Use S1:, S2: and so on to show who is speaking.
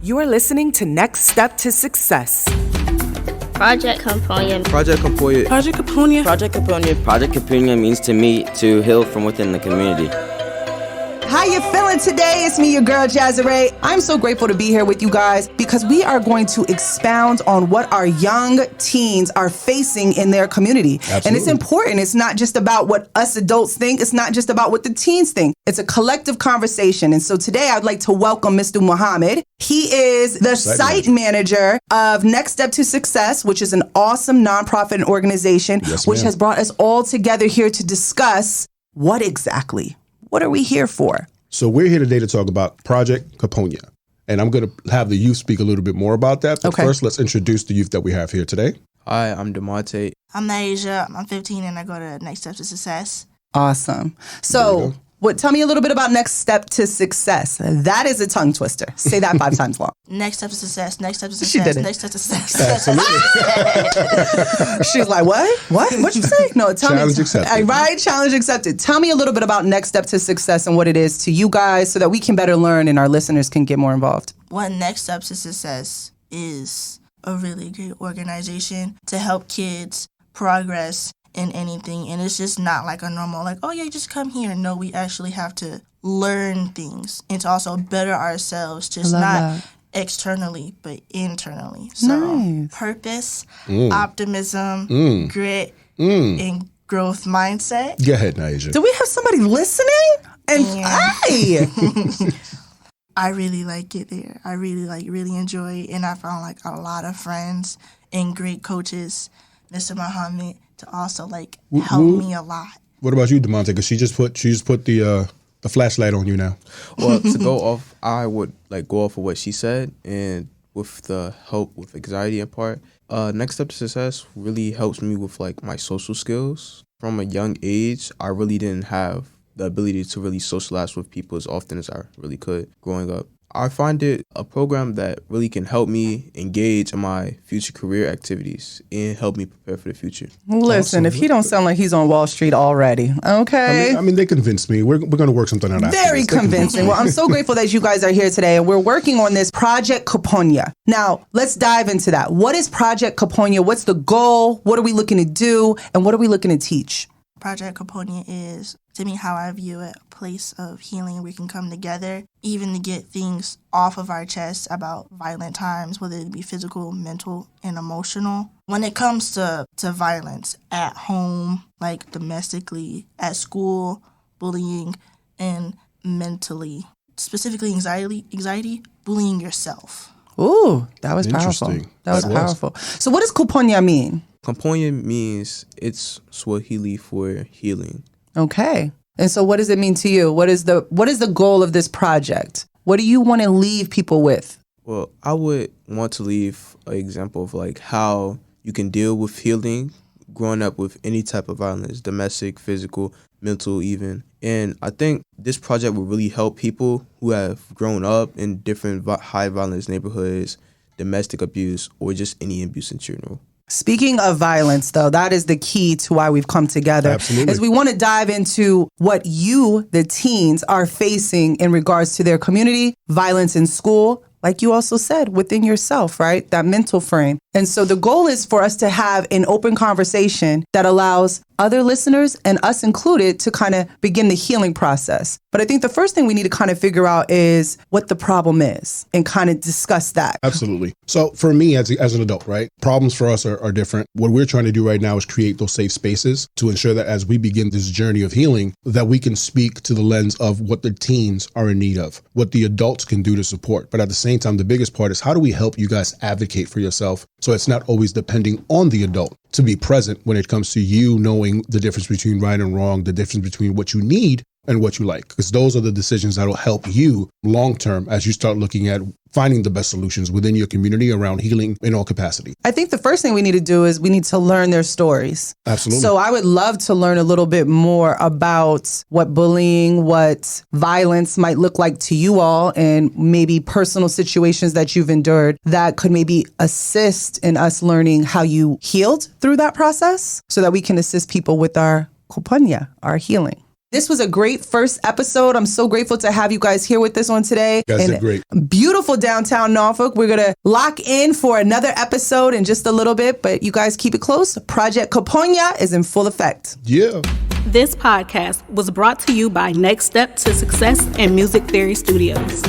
S1: You are listening to Next Step to Success.
S2: Project Kuponya.
S3: Project Kuponya.
S1: Project Kuponya.
S4: Project Kuponya.
S5: Project Kuponya means to me to heal from within the community.
S6: How you feeling today? It's me, your girl, Jazzaray. I'm so grateful to be here with you guys because we are going to expound on what our young teens are facing in their community.
S7: Absolutely.
S6: And it's important. It's not just about what us adults think. It's not just about what the teens think. It's a collective conversation. And so today I'd like to welcome Mr. Muhammad. He is the site manager of Next Step to Success, which is an awesome nonprofit organization, which has brought us all together here to discuss what are we here for?
S7: So we're here today to talk about Project Kuponya. And I'm going to have the youth speak a little bit more about that. But first, let's introduce the youth that we have here today.
S3: Hi, I'm DeMonte.
S8: I'm Nasia. I'm 15 and I go to Next Step to Success.
S6: Awesome. So tell me a little bit about Next Step to Success. That is a tongue twister. Say that 5 times long.
S8: Next Step to Success. Next Step to Success.
S6: She did it.
S8: Next Step to Success.
S6: Absolutely. She's like, what? What'd you say? No, tell
S7: Challenge
S6: me.
S7: accepted.
S6: Right? Challenge accepted. Tell me a little bit about Next Step to Success and what it is to you guys so that we can better learn and our listeners can get more involved.
S8: What Next Step to Success is a really great organization to help kids progress in anything. And it's just not like a normal, like, oh yeah, just come here. No, we actually have to learn things and to also better ourselves, just not externally, but internally. So purpose, optimism, grit, and growth mindset.
S7: Go ahead, Naija.
S6: Do we have somebody listening? And
S8: I really like it there. I really enjoy it. And I found like a lot of friends and great coaches, Mr. Muhammad, to also help me a lot.
S7: What about you, DeMonte? Because she just put the flashlight on you now.
S3: Well, to go off, I would go off of what she said, and with the help with anxiety and part, Next Step to Success really helps me with my social skills. From a young age, I really didn't have the ability to really socialize with people as often as I really could growing up. I find it a program that really can help me engage in my future career activities and help me prepare for the future.
S6: Listen, if he don't sound like he's on Wall Street already, okay?
S7: I mean, they convinced me. We're going to work something out.
S6: Very convincing. Well, I'm so grateful that you guys are here today, and we're working on this Project Kuponya. Now, let's dive into that. What is Project Kuponya? What's the goal? What are we looking to do? And what are we looking to teach?
S8: Project Kuponya is, to me, how I view it, a place of healing where we can come together, even to get things off of our chest about violent times, whether it be physical, mental, and emotional. When it comes to violence at home, domestically, at school, bullying, and mentally, specifically anxiety, bullying yourself.
S6: Ooh, that was powerful. That was powerful. So what does Kuponya mean?
S3: Kuponya means it's Swahili for healing.
S6: Okay. And so what does it mean to you? What is the goal of this project? What do you want to leave people with?
S3: Well, I would want to leave an example of how you can deal with healing growing up with any type of violence, domestic, physical, mental even. And I think this project will really help people who have grown up in different high violence neighborhoods, domestic abuse, or just any abuse in general.
S6: Speaking of violence, though, that is the key to why we've come together.
S7: Absolutely.
S6: Is we want to dive into what you, the teens, are facing in regards to their community, violence in school, like you also said, within yourself, right? That mental frame. And so the goal is for us to have an open conversation that allows other listeners and us included to kind of begin the healing process. But I think the first thing we need to kind of figure out is what the problem is and kind of discuss that.
S7: Absolutely. So for me as an adult, right, problems for us are different. What we're trying to do right now is create those safe spaces to ensure that as we begin this journey of healing, that we can speak to the lens of what the teens are in need of, what the adults can do to support. But at the same time, the biggest part is how do we help you guys advocate for yourself so it's not always depending on the adult to be present when it comes to you knowing the difference between right and wrong, the difference between what you need and what you like, because those are the decisions that will help you long term as you start looking at finding the best solutions within your community around healing in all capacity.
S6: I think the first thing we need to do is we need to learn their stories.
S7: Absolutely.
S6: So I would love to learn a little bit more about what bullying, what violence might look like to you all, and maybe personal situations that you've endured that could maybe assist in us learning how you healed through that process so that we can assist people with our Kuponya, our healing. This was a great first episode. I'm so grateful to have you guys here with us on today.
S7: You guys did great.
S6: Beautiful downtown Norfolk. We're going to lock in for another episode in just a little bit, but you guys keep it close. Project Kuponya is in full effect.
S7: Yeah.
S4: This podcast was brought to you by Next Step to Success and Music Theory Studios.